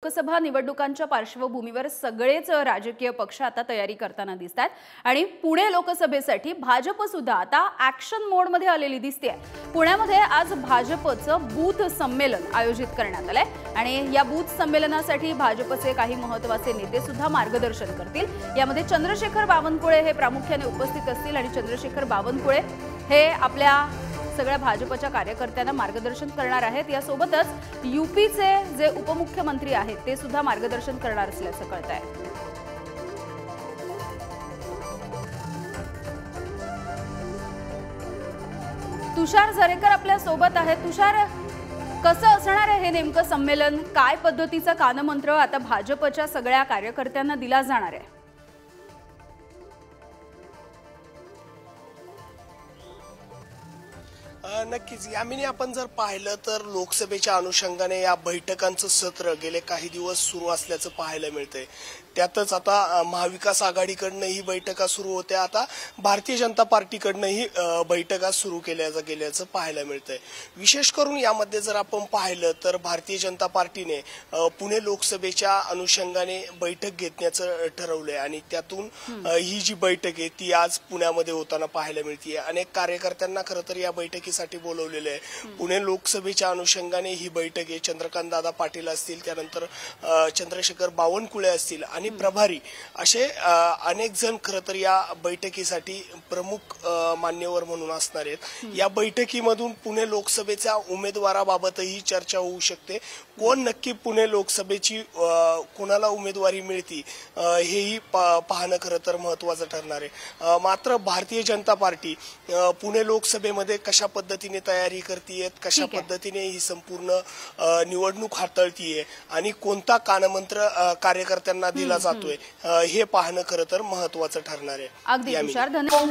लोकसभा निवडणुकांच्या पार्श्वभूमीवर सगळेच राजकीय पक्ष आता तयारी करताना दिसतात आणि पुणे लोकसभेसाठी भाजप सुद्धा आता ॲक्शन मोड मध्ये आलेली दिसते। पुण्यामध्ये आज भाजपचं बूथ संमेलन आयोजित करण्यात आलंय आणि या बूथ संमेलनासाठी भाजपचे काही महत्त्वाचे नेते सुद्धा मार्गदर्शन करतील। यामध्ये चंद्रशेखर बावनकुळे हे प्रामुख्याने उपस्थित असतील आणि चंद्रशेखर बावनकुळे हे आपल्या सगळ्या भाजपच्या कार्यकर्त्यांना मार्गदर्शन करणार आहेत। यासोबतच यूपीचे जे उपमुख्यमंत्री आहेत ते सुद्धा मार्गदर्शन करणार असल्याचं कळतंय। तुषार झरेकर आपल्या सोबत आहेत। तुषार, कसं असणार आहे हे नेमकं संमेलन? काय पद्धतीचा कानमंत्र आता भाजपच्या सगळ्या कार्यकर्त्यांना दिला जाणार आहे? नक्कीच यामिनी आपण जर पाहिलं तर लोकसभेच्या अनुषंगाने या बैठकांचं सत्र गेले काही दिवस सुरू असल्याचं पाहायला मिळतंय। त्यातच आता महाविकास आघाडीकडनं ही बैठका सुरू होत्या, आता भारतीय जनता पार्टीकडनं ही बैठका सुरू केल्या गेल्याचं पाहायला मिळतंय। विशेष करून यामध्ये जर आपण पाहिलं तर भारतीय जनता पार्टीने पुणे लोकसभेच्या अनुषंगाने बैठक घेण्याचं ठरवलंय आणि त्यातून ही जी बैठक आहे ती आज पुण्यामध्ये होताना पाहायला मिळते। अनेक कार्यकर्त्यांना खरं तर या बैठकीसाठी बोलवलेलं आहे। पुणे लोकसभेच्या अनुषंगाने ही बैठक आहे। चंद्रकांत दादा पाटील असतील, त्यानंतर चंद्रशेखर बावनकुळे असतील आणि प्रभारी असे अनेक जण खरं तर या बैठकीसाठी प्रमुख मान्यवर म्हणून असणार आहेत। या बैठकीमधून पुणे लोकसभेच्या उमेदवाराबाबतही चर्चा होऊ शकते। कोण नक्की पुणे लोकसभेची कोणाला उमेदवारी मिळती हेही पाहणं खरं तर महत्त्वाचं ठरणार आहे। मात्र भारतीय जनता पार्टी पुणे लोकसभेमध्ये कशा पद्धतीने तयारी करतेय, कशा पद्धतीने ही संपूर्ण निवडणूक हाताळतीये आणि कोणता कानमंत्र कार्यकर्त्यांना दिला जातोय हे पाहणं खरं तर महत्त्वाचं ठरणार आहे। अगदी तुषार, धन्यवाद।